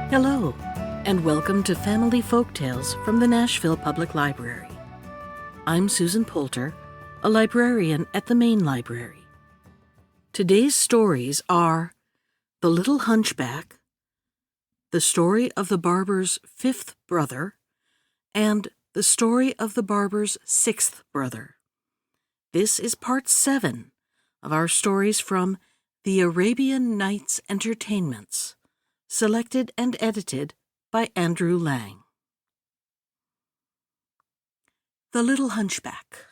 Hello, and welcome to Family Folktales from the Nashville Public Library. I'm Susan Poulter, a librarian at the main library. Today's stories are The Little Hunchback, The Story of the Barber's Fifth Brother, and The Story of the Barber's Sixth Brother. This is part 7 of our stories from the Arabian Nights Entertainments, selected and edited by Andrew Lang. The Little Hunchback.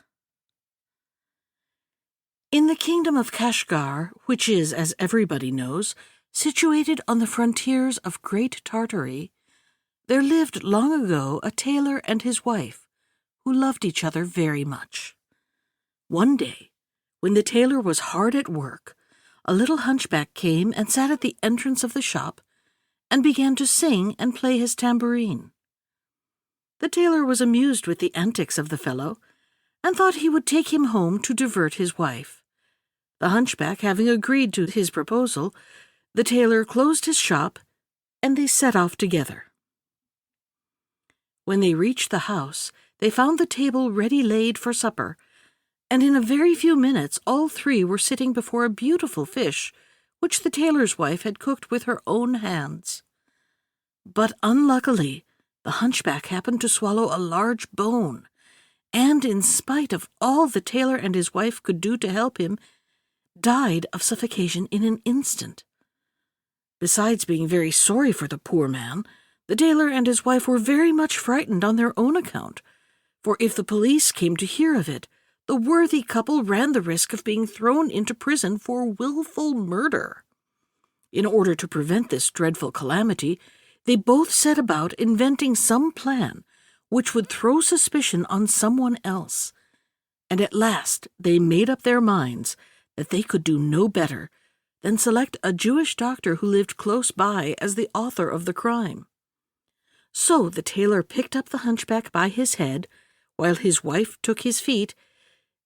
In the kingdom of Kashgar, which is, as everybody knows, situated on the frontiers of Great Tartary, there lived long ago a tailor and his wife, who loved each other very much. One day, when the tailor was hard at work, a little hunchback came and sat at the entrance of the shop and began to sing and play his tambourine. The tailor was amused with the antics of the fellow, and thought he would take him home to divert his wife. The hunchback having agreed to his proposal, the tailor closed his shop, and they set off together. When they reached the house, they found the table ready laid for supper, and in a very few minutes all three were sitting before a beautiful fish, which the tailor's wife had cooked with her own hands. But unluckily, the hunchback happened to swallow a large bone, and in spite of all the tailor and his wife could do to help him, died of suffocation in an instant. Besides being very sorry for the poor man, the tailor and his wife were very much frightened on their own account, for if the police came to hear of it, the worthy couple ran the risk of being thrown into prison for willful murder. In order to prevent this dreadful calamity, they both set about inventing some plan which would throw suspicion on someone else, and at last they made up their minds that they could do no better than select a Jewish doctor who lived close by as the author of the crime. So the tailor picked up the hunchback by his head, while his wife took his feet,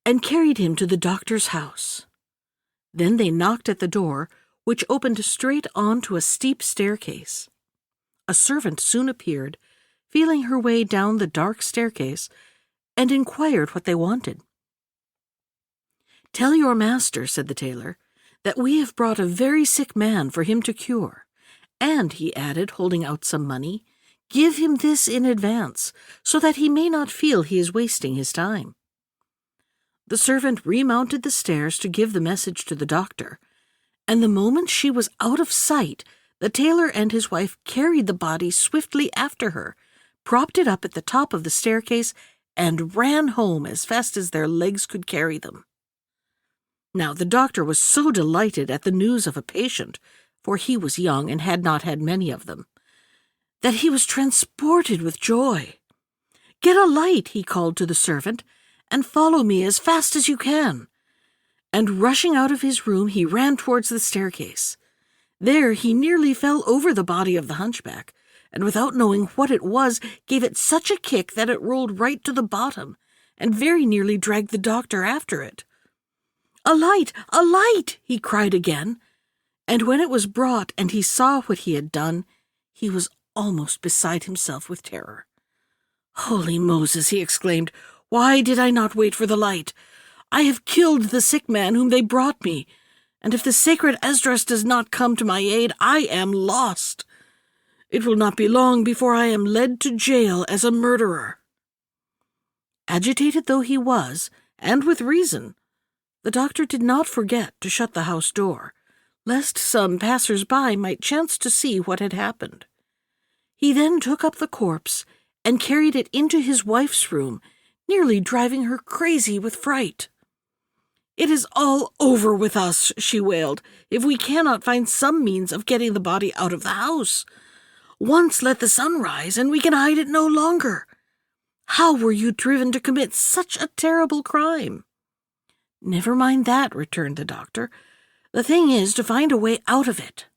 and carried him to the doctor's house. Then they knocked at the door, which opened straight on to a steep staircase. A servant soon appeared, feeling her way down the dark staircase, and inquired what they wanted. "Tell your master," said the tailor, "that we have brought a very sick man for him to cure, and," he added, holding out some money, "give him this in advance, so that he may not feel he is wasting his time." The servant remounted the stairs to give the message to the doctor, and the moment she was out of sight, the tailor and his wife carried the body swiftly after her, propped it up at the top of the staircase, and ran home as fast as their legs could carry them. Now the doctor was so delighted at the news of a patient, for he was young and had not had many of them, that he was transported with joy. "Get a light," he called to the servant, "and follow me as fast as you can." And rushing out of his room, he ran towards the staircase. There he nearly fell over the body of the hunchback, and without knowing what it was, gave it such a kick that it rolled right to the bottom, and very nearly dragged the doctor after it. "A light! A light!" he cried again, and when it was brought and he saw what he had done, he was almost beside himself with terror. "Holy Moses!" he exclaimed, "why did I not wait for the light? I have killed the sick man whom they brought me, and if the sacred Esdras does not come to my aid, I am lost. It will not be long before I am led to jail as a murderer." Agitated though he was, and with reason, the doctor did not forget to shut the house door, lest some passers-by might chance to see what had happened. He then took up the corpse and carried it into his wife's room, nearly driving her crazy with fright. "It is all over with us," she wailed, "if we cannot find some means of getting the body out of the house. Once let the sun rise, and we can hide it no longer. How were you driven to commit such a terrible crime?" "Never mind that," returned the doctor. "The thing is to find a way out of it."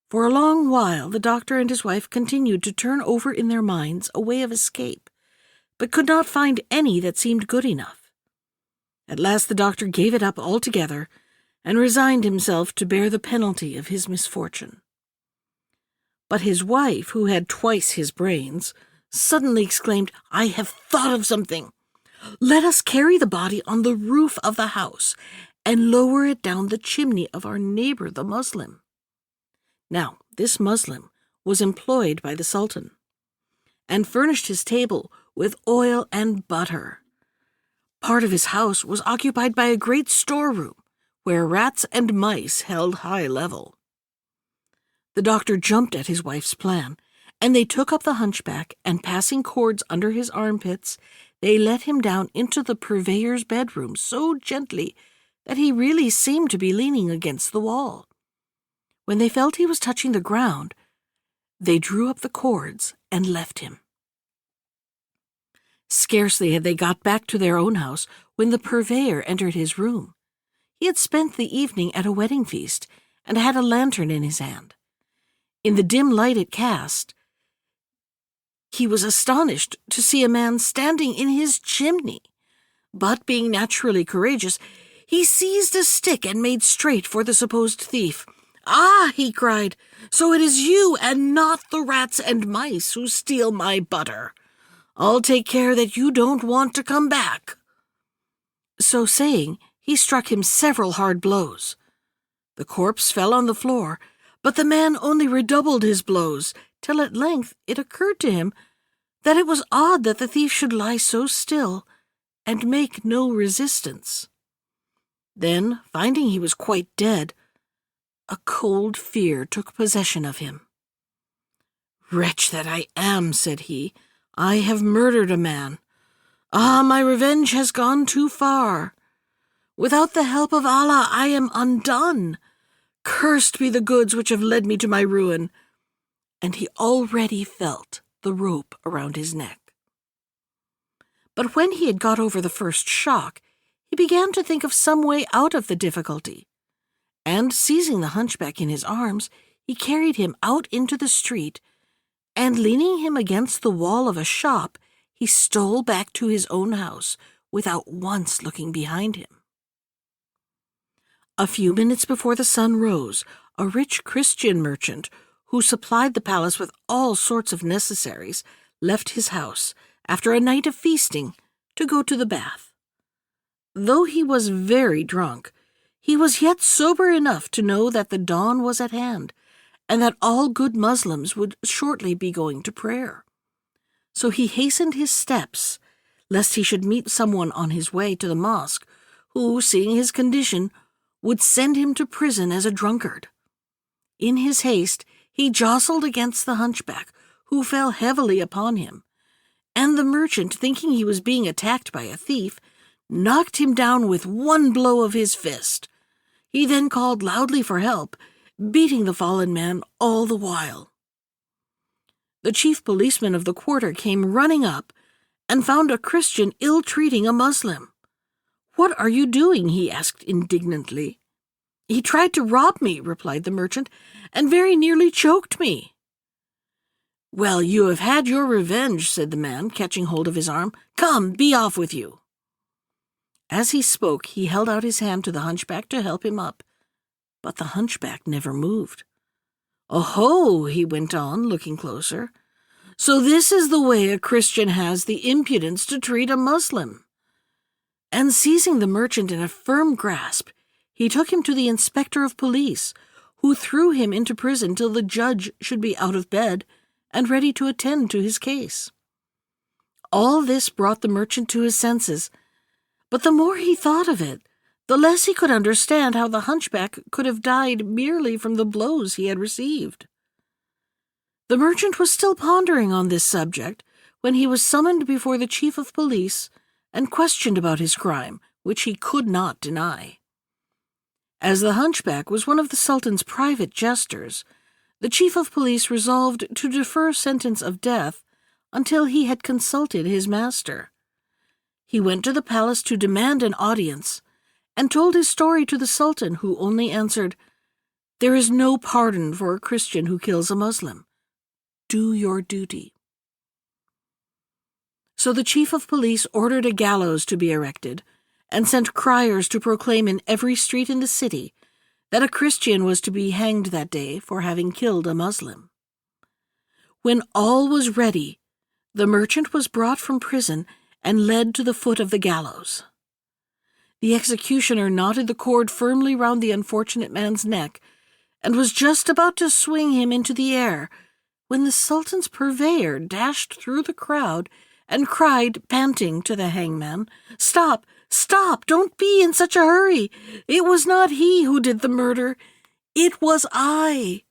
For a long while the doctor and his wife continued to turn over in their minds a way of escape, but could not find any that seemed good enough. At last the doctor gave it up altogether, and resigned himself to bear the penalty of his misfortune. But his wife, who had twice his brains, suddenly exclaimed, "I have thought of something. Let us carry the body on the roof of the house and lower it down the chimney of our neighbor the Muslim." Now, this Muslim was employed by the Sultan, and furnished his table with oil and butter. Part of his house was occupied by a great storeroom, where rats and mice held high level. The doctor jumped at his wife's plan, and they took up the hunchback, and passing cords under his armpits, they let him down into the purveyor's bedroom so gently that he really seemed to be leaning against the wall. When they felt he was touching the ground, they drew up the cords and left him. Scarcely had they got back to their own house when the purveyor entered his room. He had spent the evening at a wedding feast and had a lantern in his hand. In the dim light it cast, he was astonished to see a man standing in his chimney. But being naturally courageous, he seized a stick and made straight for the supposed thief. "Ah," he cried, "so it is you and not the rats and mice who steal my butter. I'll take care that you don't want to come back." So saying, he struck him several hard blows. The corpse fell on the floor, but the man only redoubled his blows, till at length it occurred to him that it was odd that the thief should lie so still and make no resistance. Then, finding he was quite dead, a cold fear took possession of him. "Wretch that I am," said he, "I have murdered a man. Ah, my revenge has gone too far. Without the help of Allah, I am undone. Cursed be the goods which have led me to my ruin." And he already felt the rope around his neck. But when he had got over the first shock, he began to think of some way out of the difficulty, and seizing the hunchback in his arms, he carried him out into the street, and leaning him against the wall of a shop, he stole back to his own house without once looking behind him. A few minutes before the sun rose, a rich Christian merchant, who supplied the palace with all sorts of necessaries, left his house, after a night of feasting, to go to the bath. Though he was very drunk, he was yet sober enough to know that the dawn was at hand, and that all good Muslims would shortly be going to prayer. So he hastened his steps, lest he should meet someone on his way to the mosque, who, seeing his condition, would send him to prison as a drunkard. In his haste, he jostled against the hunchback, who fell heavily upon him, and the merchant, thinking he was being attacked by a thief, knocked him down with one blow of his fist. He then called loudly for help, beating the fallen man all the while. The chief policeman of the quarter came running up and found a Christian ill-treating a Muslim. "What are you doing?" he asked indignantly. "He tried to rob me," replied the merchant, "and very nearly choked me." "Well, you have had your revenge," said the man, catching hold of his arm. "Come, be off with you." As he spoke, he held out his hand to the hunchback to help him up, but the hunchback never moved. "Oh-ho," he went on, looking closer. "So this is the way a Christian has the impudence to treat a Muslim." And seizing the merchant in a firm grasp, he took him to the inspector of police, who threw him into prison till the judge should be out of bed and ready to attend to his case. All this brought the merchant to his senses, but the more he thought of it, the less he could understand how the hunchback could have died merely from the blows he had received. The merchant was still pondering on this subject when he was summoned before the chief of police and questioned about his crime, which he could not deny. As the hunchback was one of the Sultan's private jesters, the chief of police resolved to defer sentence of death until he had consulted his master. He went to the palace to demand an audience, and told his story to the Sultan, who only answered, "There is no pardon for a Christian who kills a Muslim. Do your duty." So the chief of police ordered a gallows to be erected, and sent criers to proclaim in every street in the city that a Christian was to be hanged that day for having killed a Muslim. When all was ready, the merchant was brought from prison and led to the foot of the gallows. The executioner knotted the cord firmly round the unfortunate man's neck and was just about to swing him into the air when the Sultan's purveyor dashed through the crowd and cried, panting, to the hangman, "Stop! Stop! Don't be in such a hurry! It was not he who did the murder. It was I."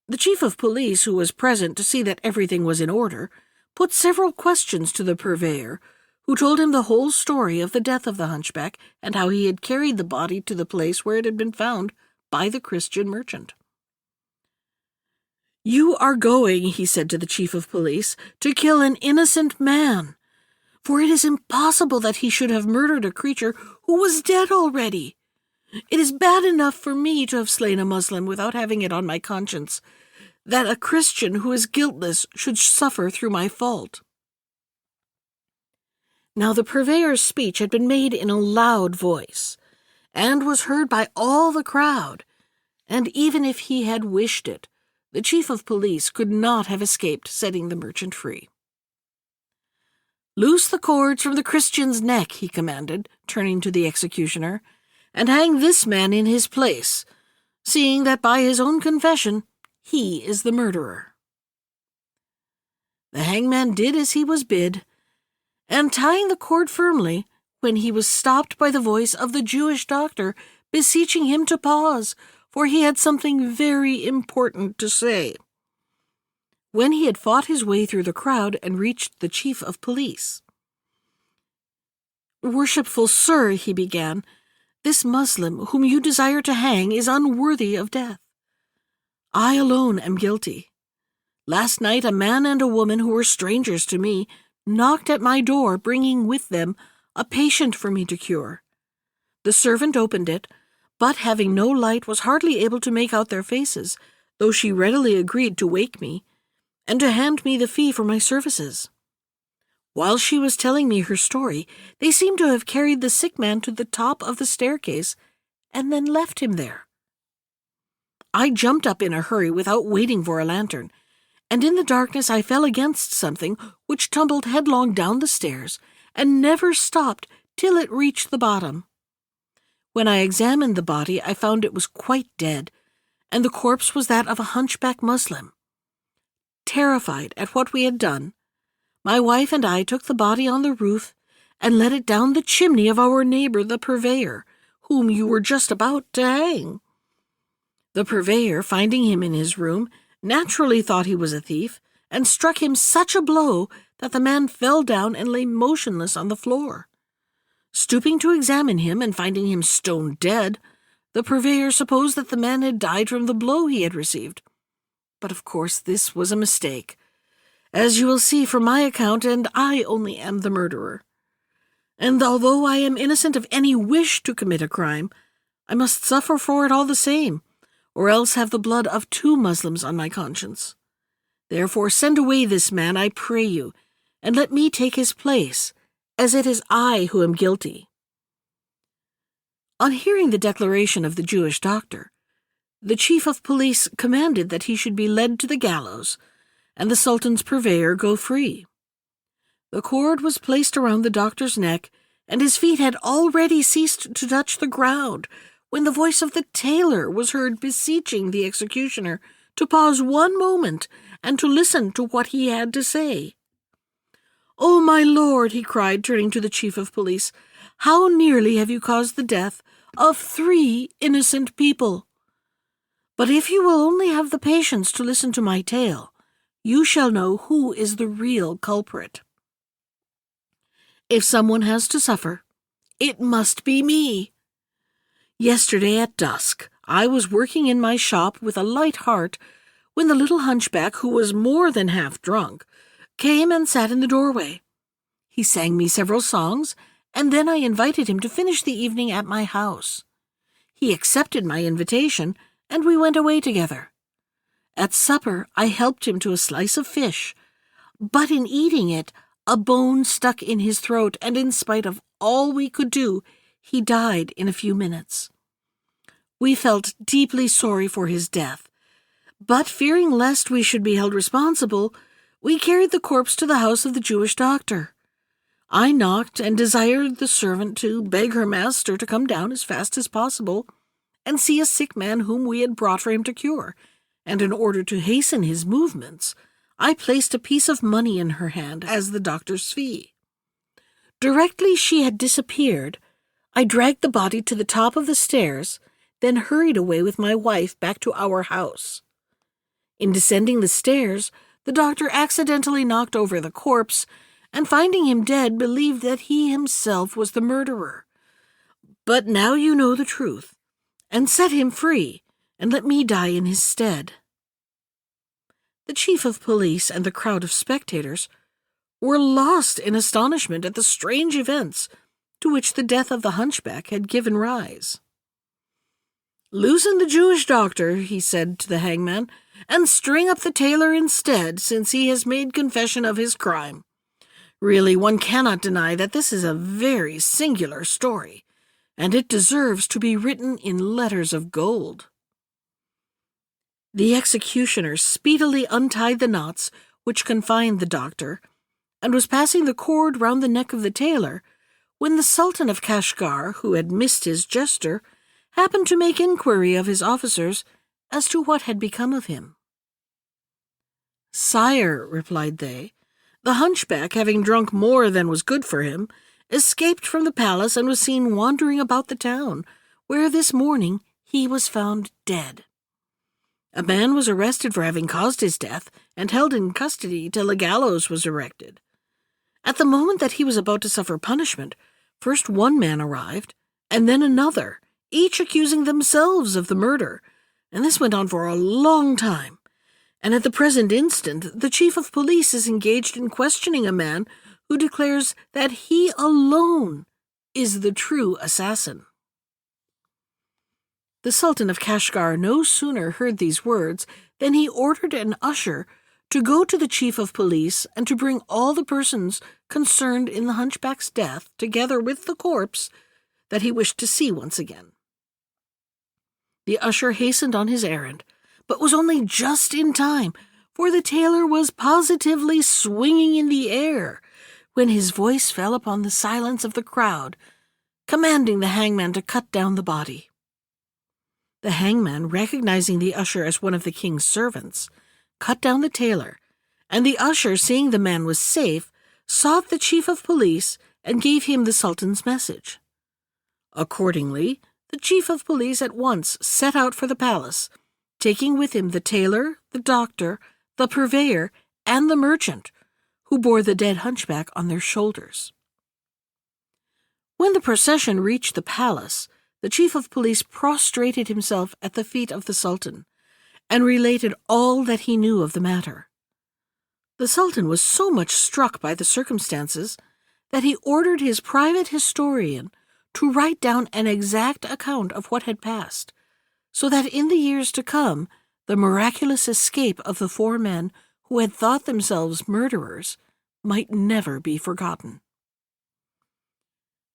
The chief of police, who was present to see that everything was in order, put several questions to the purveyor, who told him the whole story of the death of the hunchback and how he had carried the body to the place where it had been found by the Christian merchant. "You are going," he said to the chief of police, "to kill an innocent man, for it is impossible that he should have murdered a creature who was dead already. It is bad enough for me to have slain a Muslim without having it on my conscience, that a Christian who is guiltless should suffer through my fault." Now the purveyor's speech had been made in a loud voice, and was heard by all the crowd, and even if he had wished it, the chief of police could not have escaped setting the merchant free. "Loose the cords from the Christian's neck," he commanded, turning to the executioner, "and hang this man in his place, seeing that by his own confession he is the murderer." The hangman did as he was bid, and tying the cord firmly, when he was stopped by the voice of the Jewish doctor beseeching him to pause, for he had something very important to say. When he had fought his way through the crowd and reached the chief of police, "Worshipful sir," he began, "this Muslim whom you desire to hang is unworthy of death. I alone am guilty. Last night a man and a woman who were strangers to me knocked at my door, bringing with them a patient for me to cure. The servant opened it, but having no light was hardly able to make out their faces, though she readily agreed to wake me, and to hand me the fee for my services. While she was telling me her story, they seemed to have carried the sick man to the top of the staircase, and then left him there. I jumped up in a hurry without waiting for a lantern, and in the darkness I fell against something which tumbled headlong down the stairs, and never stopped till it reached the bottom. When I examined the body, I found it was quite dead, and the corpse was that of a hunchback Muslim. Terrified at what we had done, my wife and I took the body on the roof and let it down the chimney of our neighbor the purveyor, whom you were just about to hang. The purveyor, finding him in his room, naturally thought he was a thief, and struck him such a blow that the man fell down and lay motionless on the floor. Stooping to examine him and finding him stone dead, the purveyor supposed that the man had died from the blow he had received. But of course this was a mistake, as you will see from my account, and I only am the murderer. And although I am innocent of any wish to commit a crime, I must suffer for it all the same, or else have the blood of 2 Muslims on my conscience. Therefore send away this man, I pray you, and let me take his place, as it is I who am guilty." On hearing the declaration of the Jewish doctor, the chief of police commanded that he should be led to the gallows, and the Sultan's purveyor go free. The cord was placed around the doctor's neck, and his feet had already ceased to touch the ground, when the voice of the tailor was heard beseeching the executioner to pause one moment and to listen to what he had to say. "Oh, my lord," he cried, turning to the chief of police, "how nearly have you caused the death of 3 innocent people? But if you will only have the patience to listen to my tale, you shall know who is the real culprit. If someone has to suffer, it must be me. Yesterday at dusk, I was working in my shop with a light heart when the little hunchback, who was more than half drunk, came and sat in the doorway. He sang me several songs, and then I invited him to finish the evening at my house. He accepted my invitation, and we went away together. At supper, I helped him to a slice of fish, but in eating it, a bone stuck in his throat, and in spite of all we could do, he died in a few minutes. We felt deeply sorry for his death, But fearing lest we should be held responsible, we carried the corpse to the house of the Jewish doctor. I knocked and desired the servant to beg her master to come down as fast as possible and see a sick man whom we had brought for him to cure, and in order to hasten his movements, I placed a piece of money in her hand as the doctor's fee. Directly she had disappeared, I dragged the body to the top of the stairs, then hurried away with my wife back to our house. In descending the stairs, the doctor accidentally knocked over the corpse, and finding him dead, believed that he himself was the murderer. But now you know the truth, and set him free, and let me die in his stead." The chief of police and the crowd of spectators were lost in astonishment at the strange events to which the death of the hunchback had given rise. "Loosen the Jewish doctor," he said to the hangman, "and string up the tailor instead, since he has made confession of his crime. Really, one cannot deny that this is a very singular story, and it deserves to be written in letters of gold." The executioner speedily untied the knots which confined the doctor, and was passing the cord round the neck of the tailor, when the Sultan of Kashgar, who had missed his jester, happened to make inquiry of his officers as to what had become of him. "Sire," replied they, "the hunchback, having drunk more than was good for him, escaped from the palace and was seen wandering about the town, where this morning he was found dead. A man was arrested for having caused his death and held in custody till a gallows was erected. At the moment that he was about to suffer punishment, first one man arrived, and then another, each accusing themselves of the murder, and this went on for a long time, and at the present instant the chief of police is engaged in questioning a man who declares that he alone is the true assassin." The Sultan of Kashgar no sooner heard these words than he ordered an usher to go to the chief of police and to bring all the persons concerned in the hunchback's death, together with the corpse, that he wished to see once again. The usher hastened on his errand, but was only just in time, for the tailor was positively swinging in the air, when his voice fell upon the silence of the crowd, commanding the hangman to cut down the body. The hangman, recognizing the usher as one of the king's servants, cut down the tailor, and the usher, seeing the man was safe, sought the chief of police and gave him the Sultan's message. Accordingly, the chief of police at once set out for the palace, taking with him the tailor, the doctor, the purveyor, and the merchant, who bore the dead hunchback on their shoulders. When the procession reached the palace, the chief of police prostrated himself at the feet of the Sultan, and related all that he knew of the matter. The Sultan was so much struck by the circumstances that he ordered his private historian to write down an exact account of what had passed, so that in the years to come the miraculous escape of the four men who had thought themselves murderers might never be forgotten.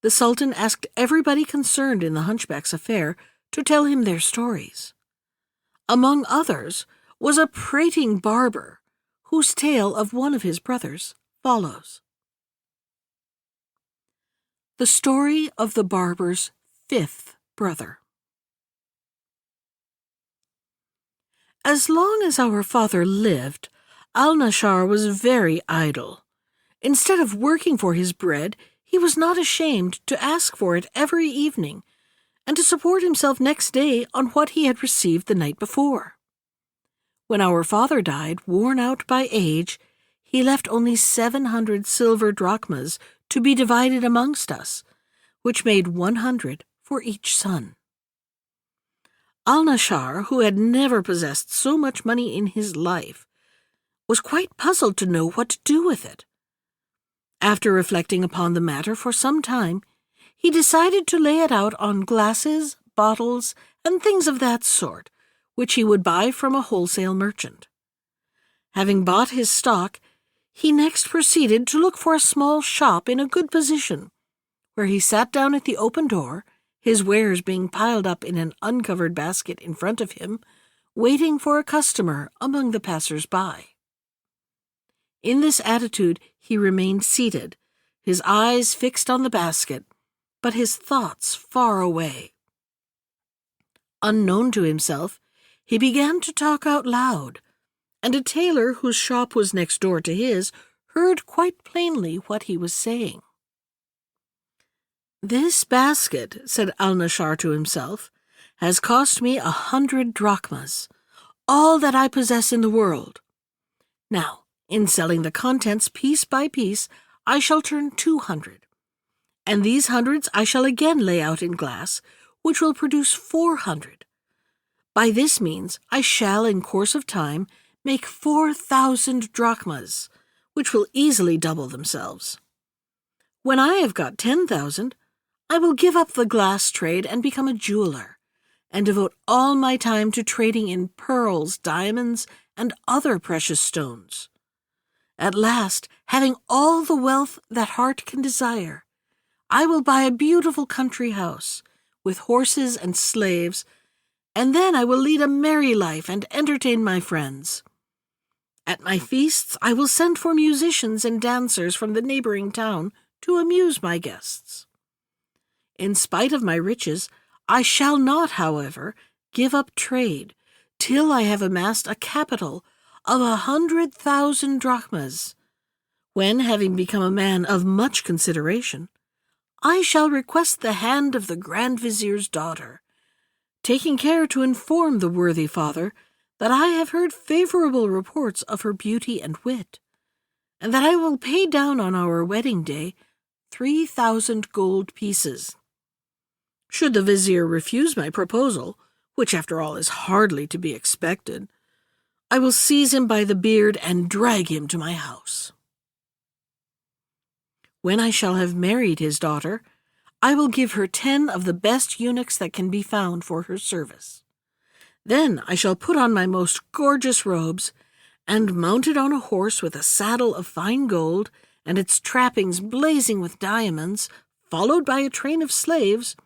The Sultan asked everybody concerned in the hunchback's affair to tell him their stories. Among others was a prating barber, whose tale of one of his brothers follows. The story of the barber's fifth brother. As long as our father lived, Al-Nashar was very idle. Instead of working for his bread, he was not ashamed to ask for it every evening, and to support himself next day on what he had received the night before. When our father died, worn out by age, he left only 700 silver drachmas to be divided amongst us, which made 100 for each son. Al-Nashar, who had never possessed so much money in his life, was quite puzzled to know what to do with it. After reflecting upon the matter for some time, he decided to lay it out on glasses, bottles, and things of that sort, which he would buy from a wholesale merchant. Having bought his stock, he next proceeded to look for a small shop in a good position, where he sat down at the open door, his wares being piled up in an uncovered basket in front of him, waiting for a customer among the passers-by. In this attitude he remained seated, his eyes fixed on the basket, but his thoughts far away. Unknown to himself, he began to talk out loud, and a tailor whose shop was next door to his heard quite plainly what he was saying. "This basket," said Alnaschar to himself, "has cost me 100 drachmas, all that I possess in the world. Now, in selling the contents piece by piece, I shall turn 200, and these hundreds I shall again lay out in glass, which will produce 400. By this means I shall, in course of time, make 4,000 drachmas, which will easily double themselves. When I have got 10,000, I will give up the glass trade and become a jeweler, and devote all my time to trading in pearls, diamonds, and other precious stones. At last, having all the wealth that heart can desire, I will buy a beautiful country house, with horses and slaves, and then I will lead a merry life and entertain my friends. At my feasts I will send for musicians and dancers from the neighboring town to amuse my guests. In spite of my riches, I shall not, however, give up trade till I have amassed a capital of 100,000 drachmas, when, having become a man of much consideration, I shall request the hand of the Grand Vizier's daughter, taking care to inform the worthy father that I have heard favorable reports of her beauty and wit, and that I will pay down on our wedding day 3,000 gold pieces. Should the vizier refuse my proposal, which after all is hardly to be expected, I will seize him by the beard and drag him to my house. When I shall have married his daughter, I will give her 10 of the best eunuchs that can be found for her service. Then I shall put on my most gorgeous robes, and mounted on a horse with a saddle of fine gold, and its trappings blazing with diamonds, followed by a train of slaves,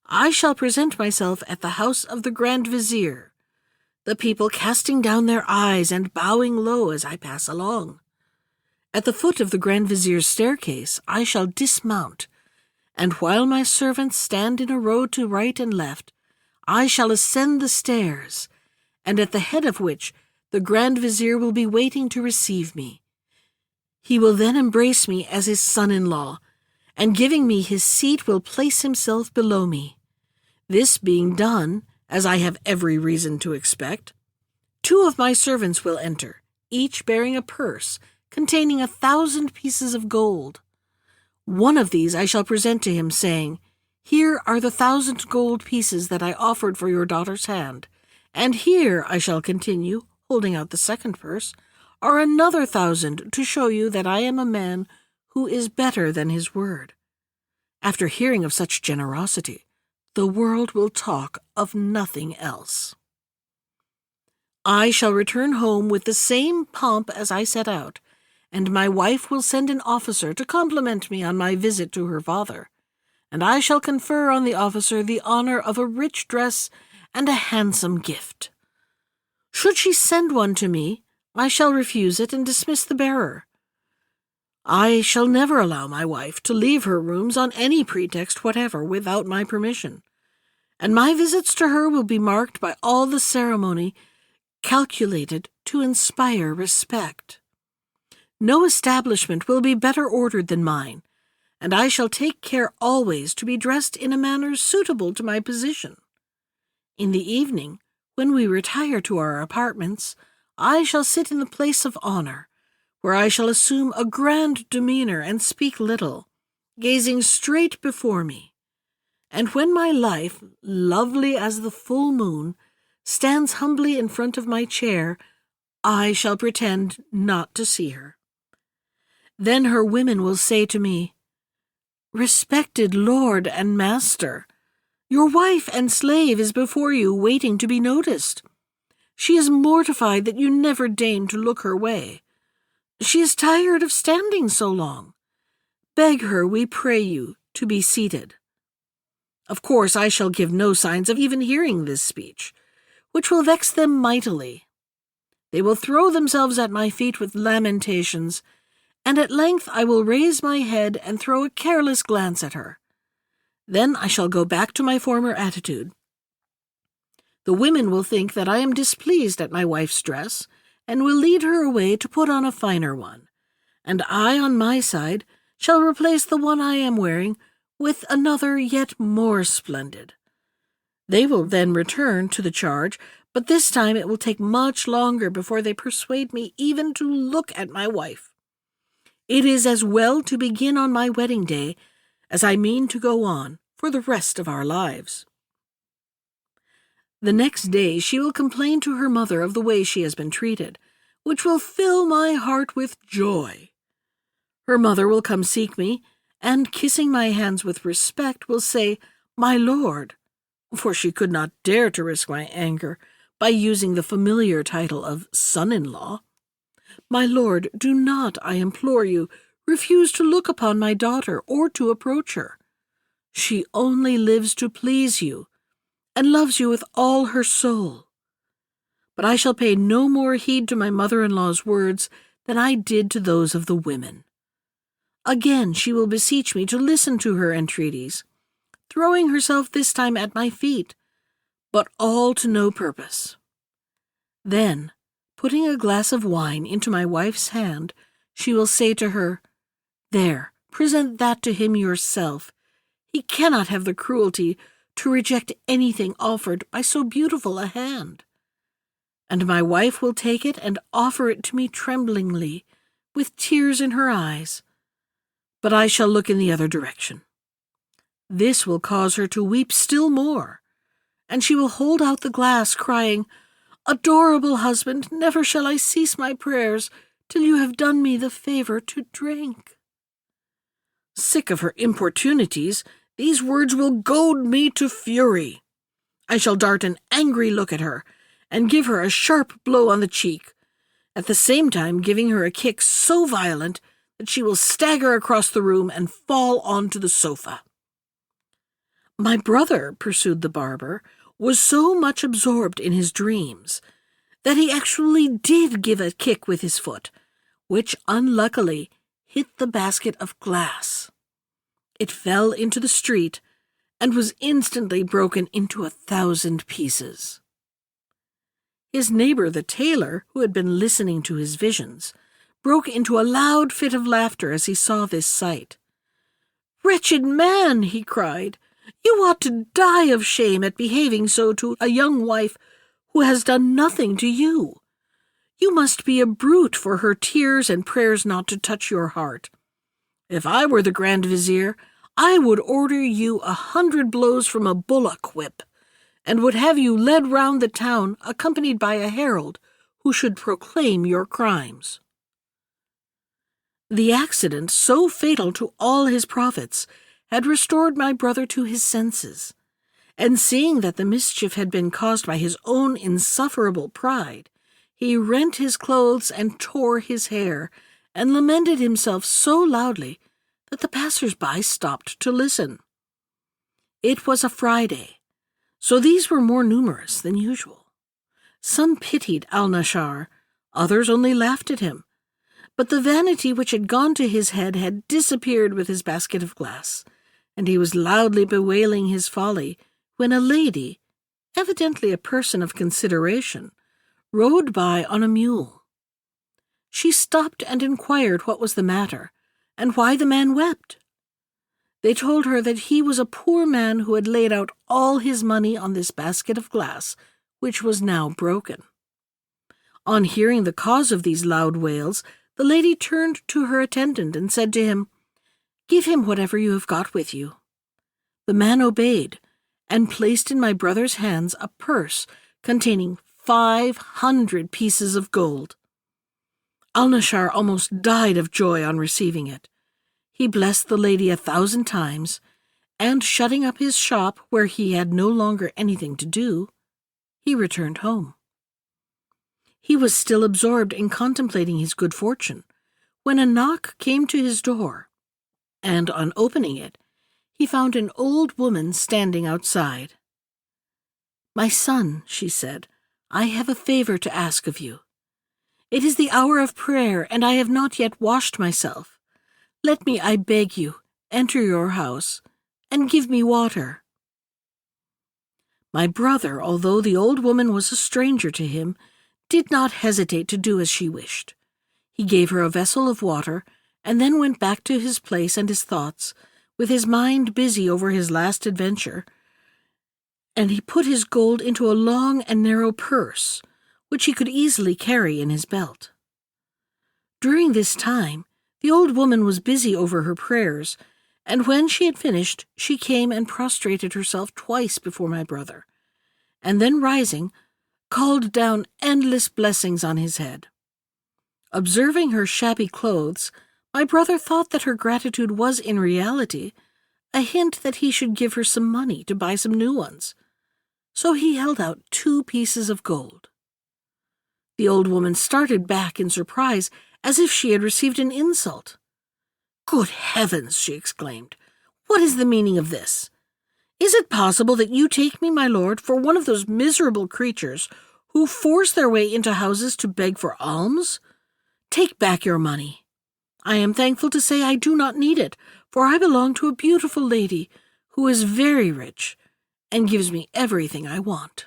I shall present myself at the house of the Grand Vizier, the people casting down their eyes and bowing low as I pass along. At the foot of the Grand Vizier's staircase I shall dismount, and while my servants stand in a row to right and left, I shall ascend the stairs, and at the head of which the Grand Vizier will be waiting to receive me. He will then embrace me as his son-in-law, and giving me his seat will place himself below me. This being done, as I have every reason to expect, 2 of my servants will enter, each bearing a purse containing 1,000 pieces of gold. One of these I shall present to him, saying, "Here are the 1,000 gold pieces that I offered for your daughter's hand, and here," I shall continue, holding out the second purse, "are another 1,000 to show you that I am a man who is better than his word." After hearing of such generosity, the world will talk of nothing else. I shall return home with the same pomp as I set out, and my wife will send an officer to compliment me on my visit to her father, and I shall confer on the officer the honor of a rich dress and a handsome gift. Should she send one to me, I shall refuse it and dismiss the bearer. I shall never allow my wife to leave her rooms on any pretext whatever without my permission, and my visits to her will be marked by all the ceremony calculated to inspire respect. No establishment will be better ordered than mine, and I shall take care always to be dressed in a manner suitable to my position. In the evening, when we retire to our apartments, I shall sit in the place of honor, where I shall assume a grand demeanor and speak little, gazing straight before me. And when my life, lovely as the full moon, stands humbly in front of my chair, I shall pretend not to see her. Then her women will say to me, "Respected lord and master, your wife and slave is before you waiting to be noticed. She is mortified that you never deign to look her way. She is tired of standing so long. Beg her, we pray you, to be seated." Of course, I shall give no signs of even hearing this speech, which will vex them mightily. They will throw themselves at my feet with lamentations, and at length I will raise my head and throw a careless glance at her. Then I shall go back to my former attitude. The women will think that I am displeased at my wife's dress, and will lead her away to put on a finer one, and I, on my side, shall replace the one I am wearing with another yet more splendid. They will then return to the charge, but this time it will take much longer before they persuade me even to look at my wife. It is as well to begin on my wedding day, as I mean to go on for the rest of our lives. The next day she will complain to her mother of the way she has been treated, which will fill my heart with joy. Her mother will come seek me, and, kissing my hands with respect, will say, "My lord," for she could not dare to risk my anger by using the familiar title of son-in-law. "My lord, do not, I implore you, refuse to look upon my daughter or to approach her. She only lives to please you, and loves you with all her soul." But I shall pay no more heed to my mother-in-law's words than I did to those of the women. Again she will beseech me to listen to her entreaties, throwing herself this time at my feet, but all to no purpose. Then, putting a glass of wine into my wife's hand, she will say to her, "There, present that to him yourself. He cannot have the cruelty to reject anything offered by so beautiful a hand." And my wife will take it and offer it to me tremblingly, with tears in her eyes. But I shall look in the other direction. This will cause her to weep still more, and she will hold out the glass, crying, "Adorable husband, never shall I cease my prayers till you have done me the favor to drink." Sick of her importunities, these words will goad me to fury. I shall dart an angry look at her, and give her a sharp blow on the cheek, at the same time giving her a kick so violent that she will stagger across the room and fall onto the sofa. My brother, pursued the barber, was so much absorbed in his dreams that he actually did give a kick with his foot, which unluckily hit the basket of glass. It fell into the street and was instantly broken into 1,000 pieces. His neighbor, the tailor, who had been listening to his visions, broke into a loud fit of laughter as he saw this sight. "Wretched man," he cried, "you ought to die of shame at behaving so to a young wife who has done nothing to you. You must be a brute for her tears and prayers not to touch your heart. If I were the Grand Vizier, I would order you 100 blows from a bullock whip, and would have you led round the town accompanied by a herald who should proclaim your crimes." The accident, so fatal to all his profits, had restored my brother to his senses, and seeing that the mischief had been caused by his own insufferable pride, he rent his clothes and tore his hair, and lamented himself so loudly that the passers-by stopped to listen. It was a Friday, so these were more numerous than usual. Some pitied Al-Nashar, others only laughed at him, but the vanity which had gone to his head had disappeared with his basket of glass, and he was loudly bewailing his folly when a lady, evidently a person of consideration, rode by on a mule. She stopped and inquired what was the matter, and why the man wept. They told her that he was a poor man who had laid out all his money on this basket of glass, which was now broken. On hearing the cause of these loud wails, the lady turned to her attendant and said to him, "Give him whatever you have got with you." The man obeyed, and placed in my brother's hands a purse containing 500 pieces of gold. Al-Nashar almost died of joy on receiving it. He blessed the lady 1,000 times, and shutting up his shop where he had no longer anything to do, he returned home. He was still absorbed in contemplating his good fortune, when a knock came to his door, and on opening it, he found an old woman standing outside. "My son," she said, I have a favor to ask of you. It is the hour of prayer, and I have not yet washed myself. Let me, I beg you, enter your house, and give me water." My brother, although the old woman was a stranger to him, did not hesitate to do as she wished. He gave her a vessel of water, and then went back to his place and his thoughts, with his mind busy over his last adventure, and he put his gold into a long and narrow purse, which he could easily carry in his belt. During this time, the old woman was busy over her prayers, and when she had finished, she came and prostrated herself twice before my brother, and then rising, called down endless blessings on his head. Observing her shabby clothes, my brother thought that her gratitude was in reality a hint that he should give her some money to buy some new ones. So he held out 2 pieces of gold. The old woman started back in surprise, as if she had received an insult. "Good heavens!" she exclaimed. "What is the meaning of this? Is it possible that you take me, my lord, for one of those miserable creatures who force their way into houses to beg for alms? Take back your money. I am thankful to say I do not need it, for I belong to a beautiful lady who is very rich and gives me everything I want."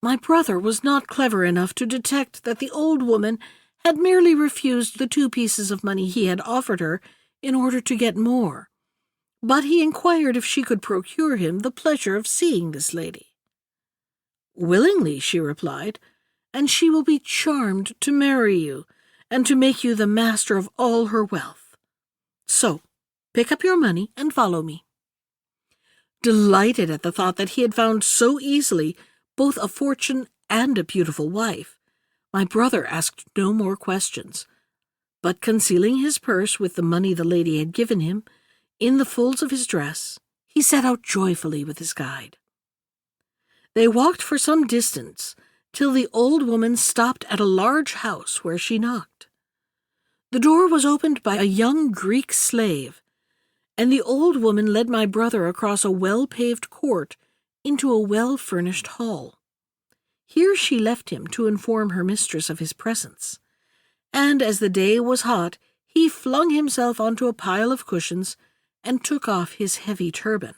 My brother was not clever enough to detect that the old woman had merely refused the 2 pieces of money he had offered her in order to get more, but he inquired if she could procure him the pleasure of seeing this lady. "Willingly," she replied, "and she will be charmed to marry you and to make you the master of all her wealth. So, pick up your money and follow me." Delighted at the thought that he had found so easily both a fortune and a beautiful wife, my brother asked no more questions, but concealing his purse with the money the lady had given him in the folds of his dress, he set out joyfully with his guide. They walked for some distance till the old woman stopped at a large house where she knocked. The door was opened by a young Greek slave, and the old woman led my brother across a well-paved court into a well-furnished hall. Here she left him to inform her mistress of his presence, and as the day was hot, he flung himself onto a pile of cushions and took off his heavy turban.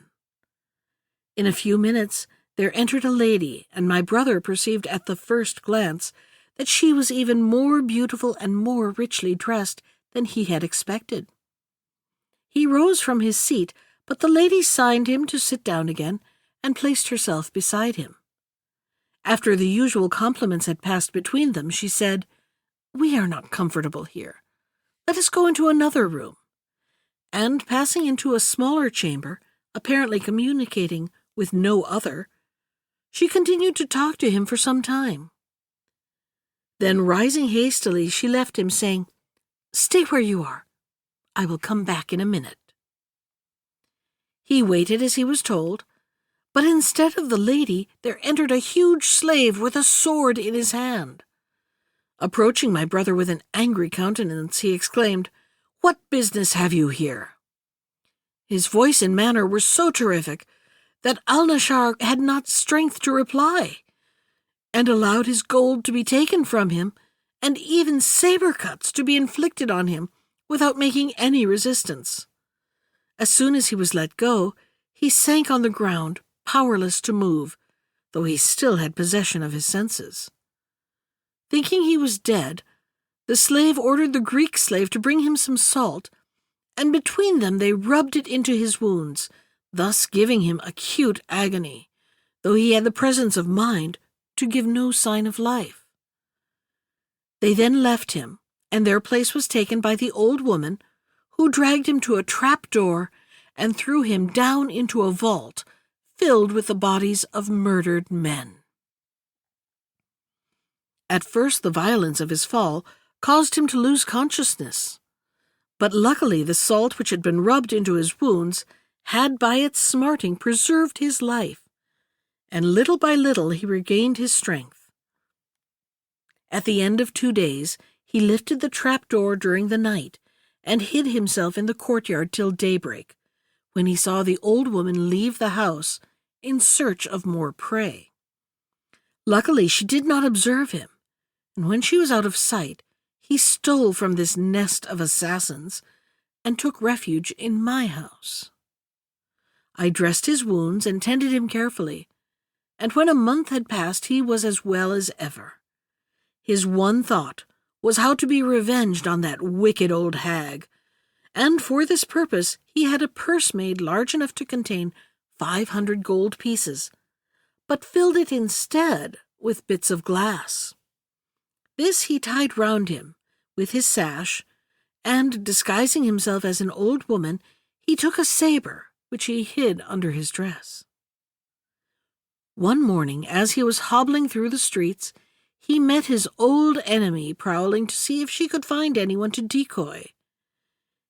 In a few minutes there entered a lady, and my brother perceived at the first glance that she was even more beautiful and more richly dressed than he had expected. He rose from his seat, but the lady signed him to sit down again and placed herself beside him. After the usual compliments had passed between them, she said, "We are not comfortable here. Let us go into another room." And passing into a smaller chamber, apparently communicating with no other, she continued to talk to him for some time. Then, rising hastily, she left him, saying, "Stay where you are. I will come back in a minute." He waited as he was told, but instead of the lady there entered a huge slave with a sword in his hand. Approaching my brother with an angry countenance, he exclaimed, "What business have you here?" His voice and manner were so terrific that Al-Nashar had not strength to reply, and allowed his gold to be taken from him, and even saber cuts to be inflicted on him without making any resistance. As soon as he was let go, he sank on the ground, powerless to move, though he still had possession of his senses. Thinking he was dead, the slave ordered the Greek slave to bring him some salt, and between them they rubbed it into his wounds, thus giving him acute agony, though he had the presence of mind to give no sign of life. They then left him, and their place was taken by the old woman, who dragged him to a trap-door and threw him down into a vault filled with the bodies of murdered men. At first the violence of his fall caused him to lose consciousness, but luckily the salt which had been rubbed into his wounds had by its smarting preserved his life, and little by little he regained his strength. At the end of 2 days he lifted the trap-door during the night and hid himself in the courtyard till daybreak, when he saw the old woman leave the house in search of more prey. Luckily, she did not observe him, and when she was out of sight, he stole from this nest of assassins and took refuge in my house. I dressed his wounds and tended him carefully, and when a month had passed, he was as well as ever. His one thought was how to be revenged on that wicked old hag, and for this purpose he had a purse made large enough to contain 500 gold pieces, but filled it instead with bits of glass. This he tied round him with his sash, and, disguising himself as an old woman, he took a saber, which he hid under his dress. One morning, as he was hobbling through the streets, he met his old enemy prowling to see if she could find anyone to decoy.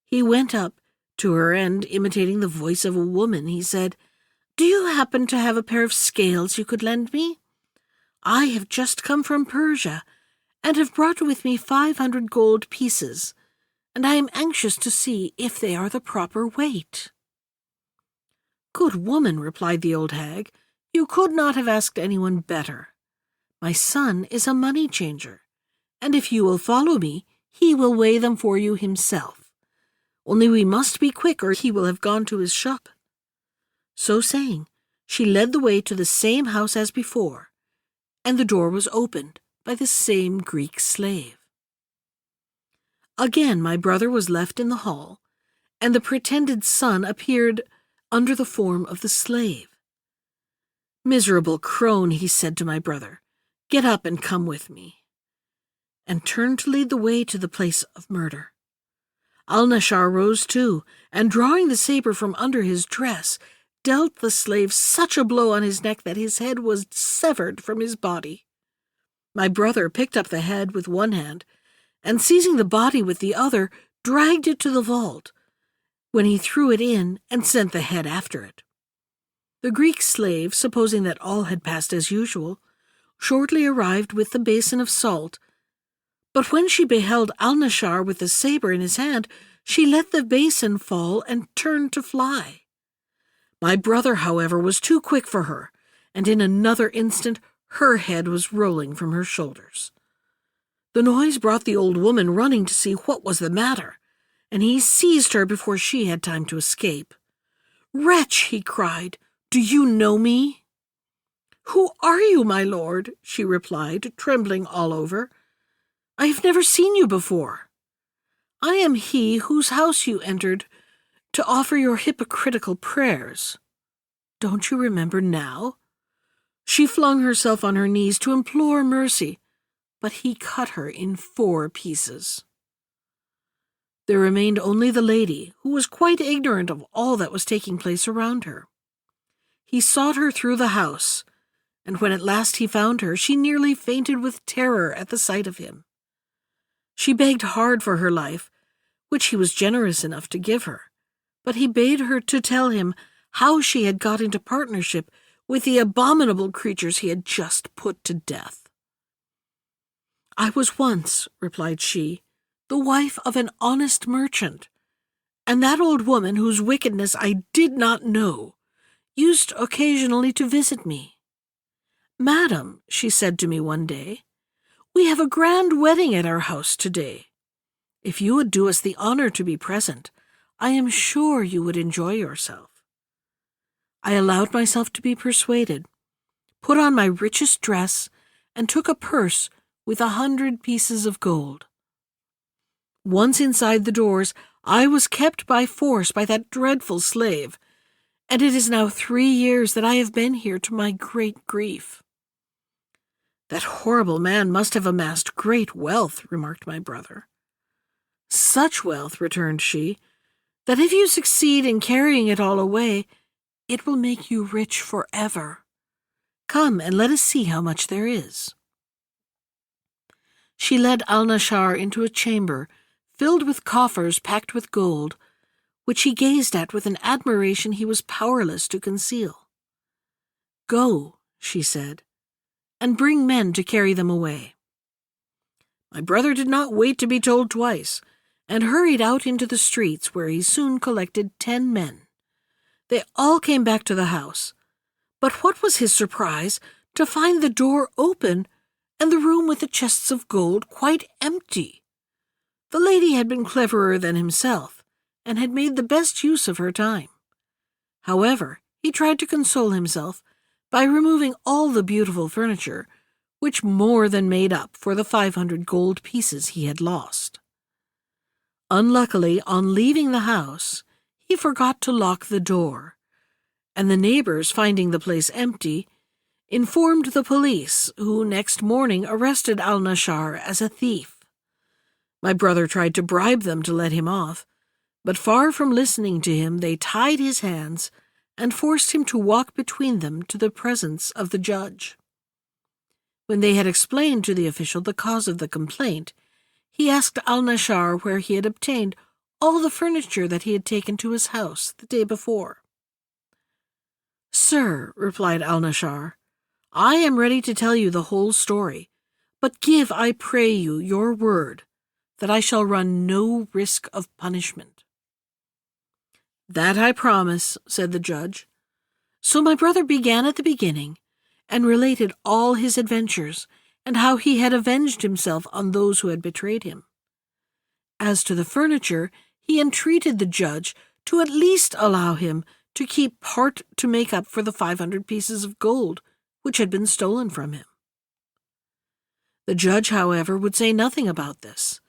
He went up to her and, imitating the voice of a woman, he said, "Do you happen to have a pair of scales you could lend me? I have just come from Persia, and have brought with me 500 gold pieces, and I am anxious to see if they are the proper weight." "Good woman," replied the old hag, "you could not have asked anyone better. My son is a money changer, and if you will follow me, he will weigh them for you himself. Only we must be quick, or he will have gone to his shop." So saying, she led the way to the same house as before, and the door was opened by the same Greek slave. Again my brother was left in the hall, and the pretended son appeared under the form of the slave. "Miserable crone," he said to my brother, "get up and come with me," and turned to lead the way to the place of murder. Al-Nashar rose too, and drawing the saber from under his dress, dealt the slave such a blow on his neck that his head was severed from his body. My brother picked up the head with one hand, and seizing the body with the other, dragged it to the vault, when he threw it in and sent the head after it. The Greek slave, supposing that all had passed as usual, shortly arrived with the basin of salt, but when she beheld Al-Nashar with the saber in his hand, she let the basin fall and turned to fly. My brother, however, was too quick for her, and in another instant her head was rolling from her shoulders. The noise brought the old woman running to see what was the matter, and he seized her before she had time to escape. "Wretch," he cried, "do you know me?" "Who are you, my lord?" she replied, trembling all over. "I have never seen you before." "I am he whose house you entered to offer your hypocritical prayers. Don't you remember now?" She flung herself on her knees to implore mercy, but he cut her in 4 pieces. There remained only the lady, who was quite ignorant of all that was taking place around her. He sought her through the house, and when at last he found her, she nearly fainted with terror at the sight of him. She begged hard for her life, which he was generous enough to give her, but he bade her to tell him how she had got into partnership with the abominable creatures he had just put to death. "I was once," replied she, "the wife of an honest merchant, and that old woman, whose wickedness I did not know, used occasionally to visit me. 'Madam,' she said to me one day, 'we have a grand wedding at our house today. If you would do us the honor to be present, I am sure you would enjoy yourself.' I allowed myself to be persuaded, put on my richest dress, and took a purse with 100 pieces of gold. Once inside the doors, I was kept by force by that dreadful slave, and it is now 3 years that I have been here, to my great grief." "That horrible man must have amassed great wealth," remarked my brother. "Such wealth," returned she, "that if you succeed in carrying it all away, it will make you rich forever. Come and let us see how much there is." She led Al-Nashar into a chamber filled with coffers packed with gold, which he gazed at with an admiration he was powerless to conceal. "Go," she said, "and bring men to carry them away." My brother did not wait to be told twice, and hurried out into the streets, where he soon collected 10 men. They all came back to the house, but what was his surprise to find the door open and the room with the chests of gold quite empty. The lady had been cleverer than himself, and had made the best use of her time. However, he tried to console himself by removing all the beautiful furniture, which more than made up for the 500 gold pieces he had lost. Unluckily, on leaving the house, he forgot to lock the door, and the neighbors, finding the place empty, informed the police, who next morning arrested al-Nashar as a thief. My brother tried to bribe them to let him off, but far from listening to him, they tied his hands and forced him to walk between them to the presence of the judge. When they had explained to the official the cause of the complaint, he asked al-Nashar where he had obtained all the furniture that he had taken to his house the day before. "Sir," replied al-Nashar, "I am ready to tell you the whole story, but give, I pray you, your word that I shall run no risk of punishment." "That I promise," said the judge. So my brother began at the beginning, and related all his adventures, and how he had avenged himself on those who had betrayed him. As to the furniture, he entreated the judge to at least allow him to keep part to make up for the 500 pieces of gold which had been stolen from him. The judge, however, would say nothing about this,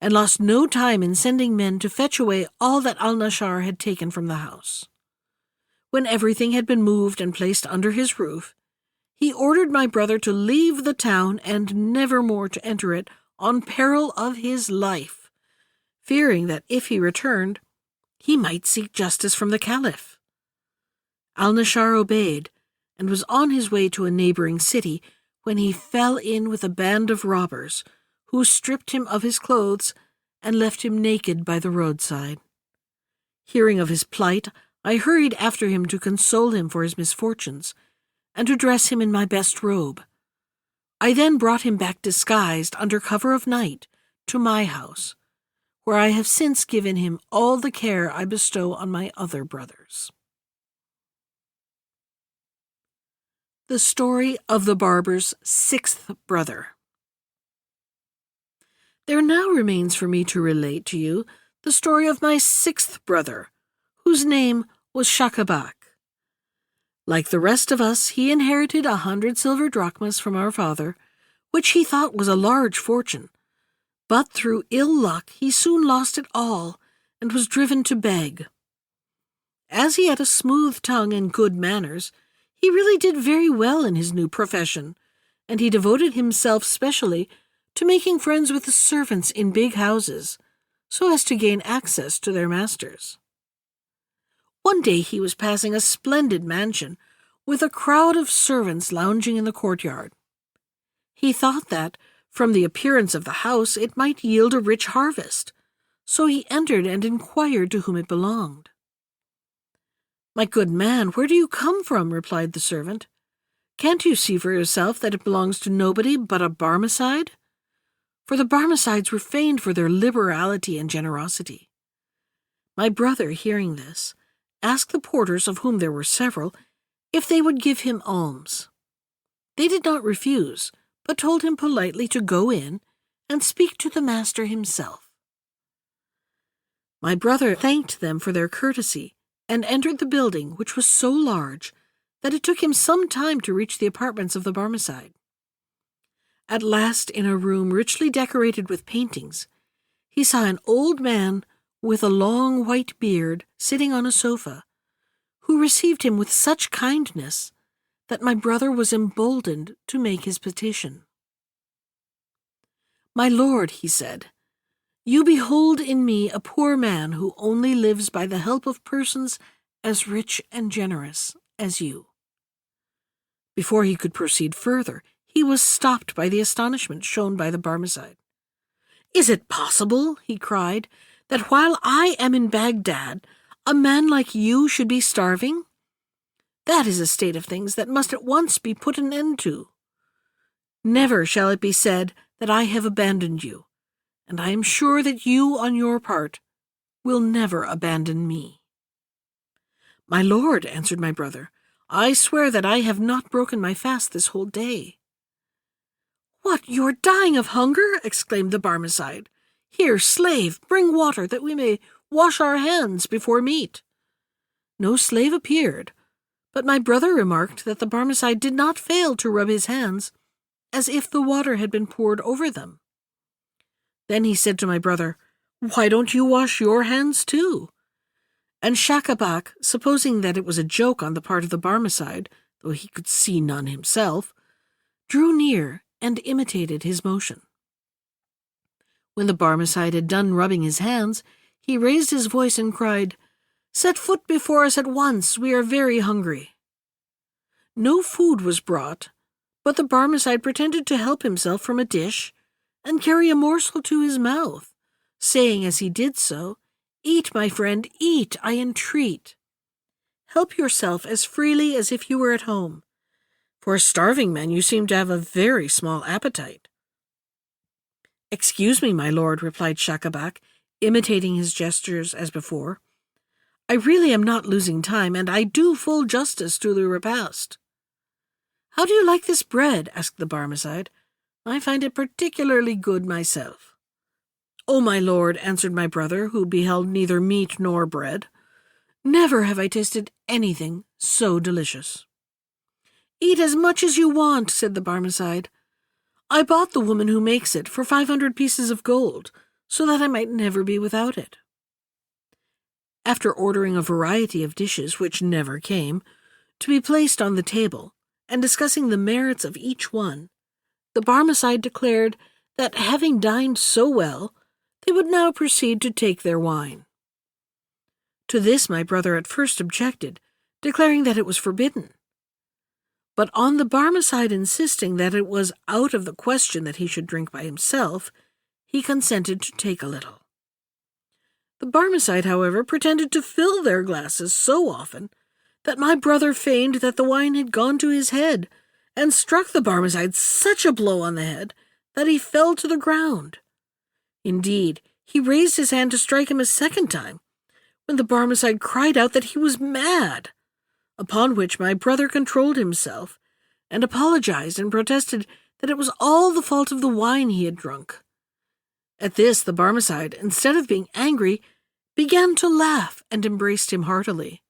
and lost no time in sending men to fetch away all that al-Nashar had taken from the house. When everything had been moved and placed under his roof, he ordered my brother to leave the town and never more to enter it on peril of his life, fearing that if he returned, he might seek justice from the Caliph. Al-Nashar obeyed, and was on his way to a neighboring city when he fell in with a band of robbers, who stripped him of his clothes and left him naked by the roadside. Hearing of his plight, I hurried after him to console him for his misfortunes, and to dress him in my best robe. I then brought him back disguised under cover of night to my house, where I have since given him all the care I bestow on my other brothers. The story of the barber's 6th brother. There now remains for me to relate to you the story of my 6th brother, whose name was Shakabak. Like the rest of us, he inherited 100 silver drachmas from our father, which he thought was a large fortune. But through ill luck he soon lost it all, and was driven to beg. As he had a smooth tongue and good manners, he really did very well in his new profession, and he devoted himself specially to making friends with the servants in big houses, so as to gain access to their masters. One day he was passing a splendid mansion, with a crowd of servants lounging in the courtyard. He thought that, from the appearance of the house, it might yield a rich harvest, so he entered and inquired to whom it belonged. "My good man, where do you come from?" replied the servant. "Can't you see for yourself that it belongs to nobody but a Barmecide?" For the Barmecides were famed for their liberality and generosity. My brother, hearing this, asked the porters, of whom there were several, if they would give him alms. They did not refuse, but told him politely to go in and speak to the master himself. My brother thanked them for their courtesy, and entered the building, which was so large that it took him some time to reach the apartments of the Barmecide. At last, in a room richly decorated with paintings, he saw an old man with a long white beard sitting on a sofa, who received him with such kindness that my brother was emboldened to make his petition. "My lord," he said, "you behold in me a poor man who only lives by the help of persons as rich and generous as you." Before he could proceed further, he was stopped by the astonishment shown by the Barmecide. "Is it possible," he cried, "that while I am in Baghdad, a man like you should be starving? That is a state of things that must at once be put an end to. Never shall it be said that I have abandoned you, and I am sure that you, on your part, will never abandon me." "My lord," answered my brother, I swear that I have not broken my fast this whole day." "What, you are dying of hunger?" exclaimed the Barmecide. "Here, slave, bring water that we may wash our hands before meat." No slave appeared, but my brother remarked that the Barmecide did not fail to rub his hands, as if the water had been poured over them. Then he said to my brother, "Why don't you wash your hands too?" And Schacabac, supposing that it was a joke on the part of the Barmecide, though he could see none himself, drew near and imitated his motion. When the Barmecide had done rubbing his hands, he raised his voice and cried, "Set foot before us at once, we are very hungry." No food was brought, but the Barmecide pretended to help himself from a dish and carry a morsel to his mouth, saying as he did so, "Eat, my friend, eat, I entreat. Help yourself as freely as if you were at home. For a starving man, you seem to have a very small appetite." "Excuse me, my lord," replied Schacabac, imitating his gestures as before. "I really am not losing time, and I do full justice to the repast." "How do you like this bread?" asked the Barmecide. "I find it particularly good myself." "Oh, my lord," answered my brother, who beheld neither meat nor bread, "never have I tasted anything so delicious." "Eat as much as you want," said the Barmecide. "I bought the woman who makes it for 500 pieces of gold, so that I might never be without it." After ordering a variety of dishes which never came, to be placed on the table, and discussing the merits of each one, the Barmecide declared that, having dined so well, they would now proceed to take their wine. To this my brother at first objected, declaring that it was forbidden. But on the Barmecide insisting that it was out of the question that he should drink by himself, he consented to take a little. The Barmecide, however, pretended to fill their glasses so often that my brother feigned that the wine had gone to his head, and struck the Barmecide such a blow on the head that he fell to the ground. Indeed, he raised his hand to strike him a second time, when the Barmecide cried out that he was mad, upon which my brother controlled himself, and apologized and protested that it was all the fault of the wine he had drunk. At this the Barmecide, instead of being angry, began to laugh and embraced him heartily.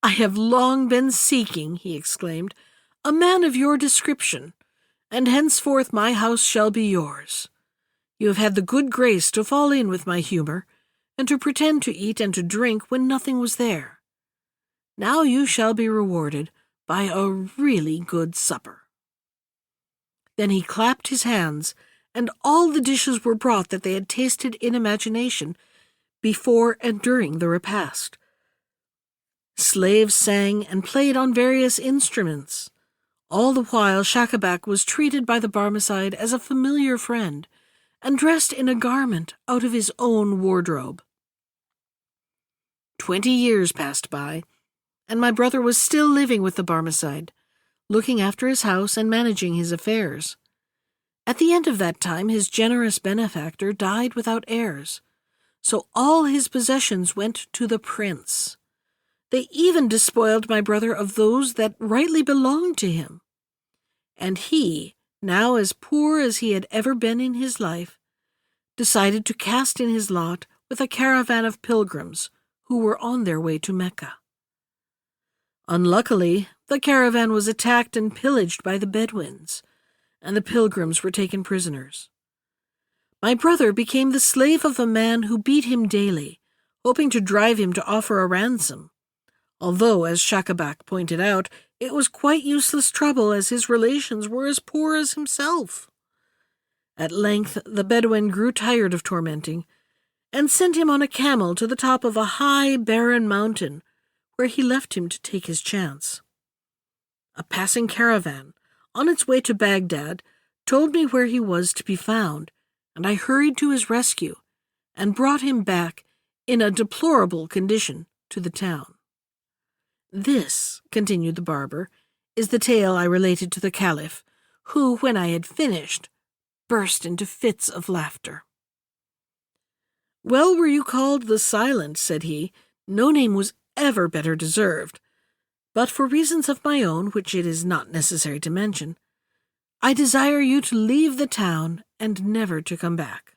"I have long been seeking," he exclaimed, "a man of your description, and henceforth my house shall be yours. You have had the good grace to fall in with my humor, and to pretend to eat and to drink when nothing was there. Now you shall be rewarded by a really good supper." Then he clapped his hands, and all the dishes were brought that they had tasted in imagination before and during the repast. Slaves sang and played on various instruments. All the while Schacabac was treated by the Barmecide as a familiar friend, and dressed in a garment out of his own wardrobe. 20 years passed by, and my brother was still living with the Barmecide, looking after his house and managing his affairs. At the end of that time his generous benefactor died without heirs, so all his possessions went to the prince. They even despoiled my brother of those that rightly belonged to him. And he, now as poor as he had ever been in his life, decided to cast in his lot with a caravan of pilgrims who were on their way to Mecca. Unluckily, the caravan was attacked and pillaged by the Bedouins, and the pilgrims were taken prisoners. My brother became the slave of a man who beat him daily, hoping to drive him to offer a ransom, although, as Schacabac pointed out, it was quite useless trouble, as his relations were as poor as himself. At length the Bedouin grew tired of tormenting, and sent him on a camel to the top of a high, barren mountain, where he left him to take his chance. A passing caravan, on its way to Baghdad, told me where he was to be found, and I hurried to his rescue, and brought him back in a deplorable condition to the town. This, continued the barber, is the tale I related to the Caliph, who, when I had finished, burst into fits of laughter. "Well were you called the Silent," said he. "No name was ever better deserved. But for reasons of my own, which it is not necessary to mention, I desire you to leave the town and never to come back."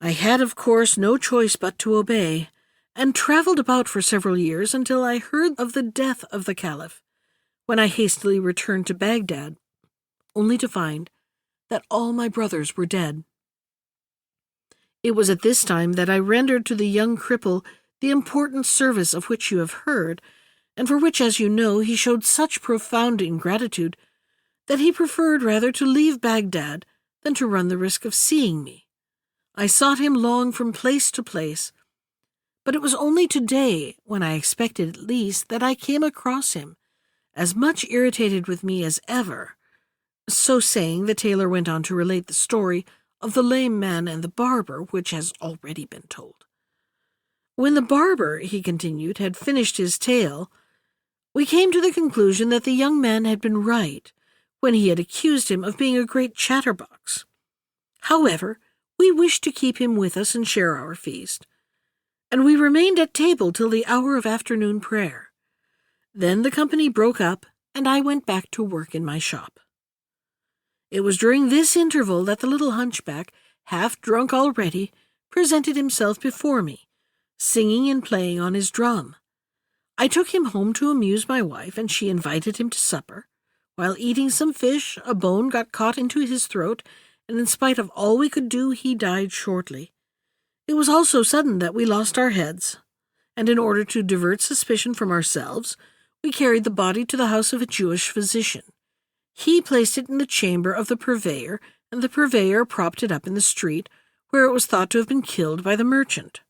I had, of course, no choice but to obey, and travelled about for several years until I heard of the death of the Caliph, when I hastily returned to Baghdad, only to find that all my brothers were dead. It was at this time that I rendered to the young cripple the important service of which you have heard, and for which, as you know, he showed such profound ingratitude that he preferred rather to leave Baghdad than to run the risk of seeing me. I sought him long from place to place, but it was only today, when I expected at least, that I came across him, as much irritated with me as ever." So saying, the tailor went on to relate the story of the lame man and the barber, which has already been told. "When the barber," he continued, "had finished his tale, we came to the conclusion that the young man had been right when he had accused him of being a great chatterbox. However, we wished to keep him with us and share our feast, and we remained at table till the hour of afternoon prayer. Then the company broke up, and I went back to work in my shop. It was during this interval that the little hunchback, half drunk already, presented himself before me, singing and playing on his drum. I took him home to amuse my wife, and she invited him to supper. While eating some fish, a bone got caught into his throat, and in spite of all we could do, he died shortly. It was all so sudden that we lost our heads, and in order to divert suspicion from ourselves, we carried the body to the house of a Jewish physician. He placed it in the chamber of the purveyor, and the purveyor propped it up in the street, where it was thought to have been killed by the merchant.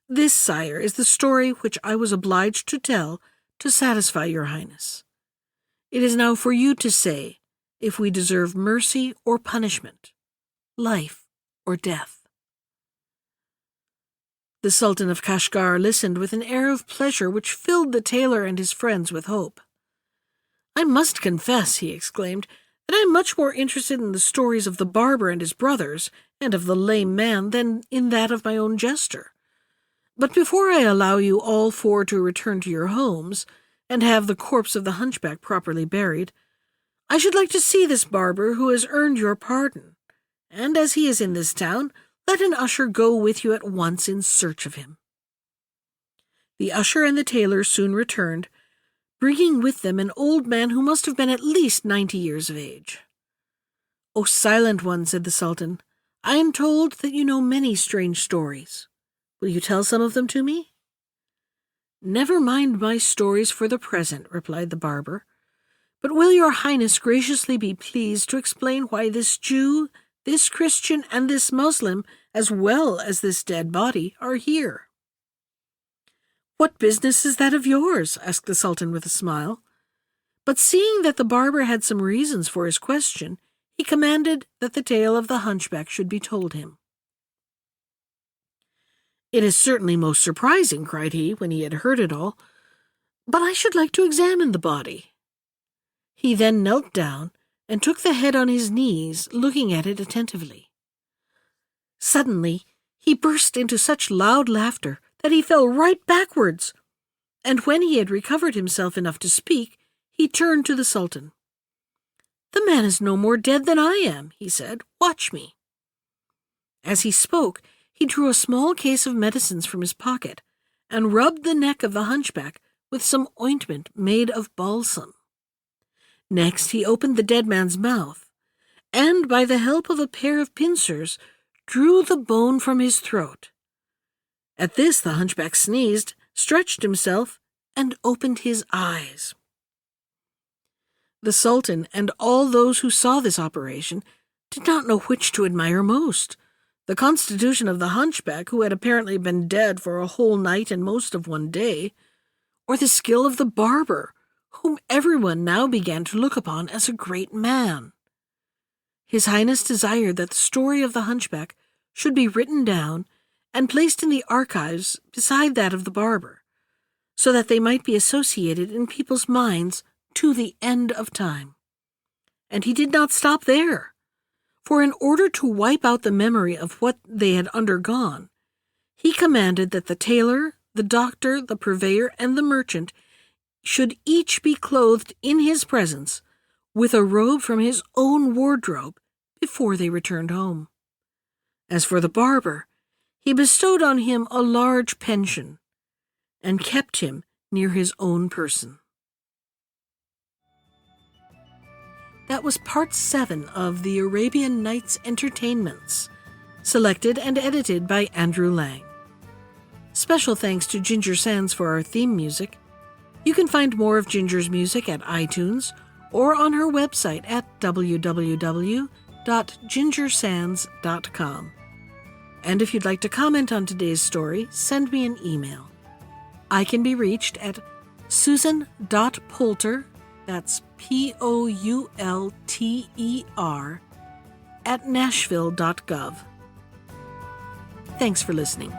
This, sire, is the story which I was obliged to tell to satisfy your highness. It is now for you to say if we deserve mercy or punishment, life or death." The Sultan of Kashgar listened with an air of pleasure which filled the tailor and his friends with hope. "I must confess," he exclaimed, "that I am much more interested in the stories of the barber and his brothers, and of the lame man, than in that of my own jester. But before I allow you all four to return to your homes, and have the corpse of the hunchback properly buried, I should like to see this barber who has earned your pardon, and as he is in this town, let an usher go with you at once in search of him." The usher and the tailor soon returned, bringing with them an old man who must have been at least 90 years of age. "O silent one," said the Sultan, "I am told that you know many strange stories. Will you tell some of them to me?" "Never mind my stories for the present," replied the barber, "but will your highness graciously be pleased to explain why this Jew, this Christian, and this Muslim, as well as this dead body, are here?" "What business is that of yours?" asked the Sultan with a smile. But seeing that the barber had some reasons for his question, he commanded that the tale of the hunchback should be told him. "It is certainly most surprising," cried he, when he had heard it all, "but I should like to examine the body." He then knelt down and took the head on his knees, looking at it attentively. Suddenly he burst into such loud laughter that he fell right backwards, and when he had recovered himself enough to speak, he turned to the Sultan. "The man is no more dead than I am," he said. "Watch me." As he spoke, he drew a small case of medicines from his pocket and rubbed the neck of the hunchback with some ointment made of balsam. Next he opened the dead man's mouth, and by the help of a pair of pincers drew the bone from his throat. At this the hunchback sneezed, stretched himself, and opened his eyes. The Sultan and all those who saw this operation did not know which to admire most, the constitution of the hunchback, who had apparently been dead for a whole night and most of one day, or the skill of the barber, whom everyone now began to look upon as a great man. His Highness desired that the story of the hunchback should be written down and placed in the archives beside that of the barber, so that they might be associated in people's minds to the end of time. And he did not stop there, for in order to wipe out the memory of what they had undergone, he commanded that the tailor, the doctor, the purveyor, and the merchant should each be clothed in his presence with a robe from his own wardrobe before they returned home. As for the barber, he bestowed on him a large pension and kept him near his own person. That was part 7 of the Arabian Nights Entertainments, selected and edited by Andrew Lang. Special thanks to Ginger Sands for our theme music. You can find more of Ginger's music at iTunes or on her website at www.gingersands.com. And if you'd like to comment on today's story, send me an email. I can be reached at susan.poulter, that's Poulter, at nashville.gov. Thanks for listening.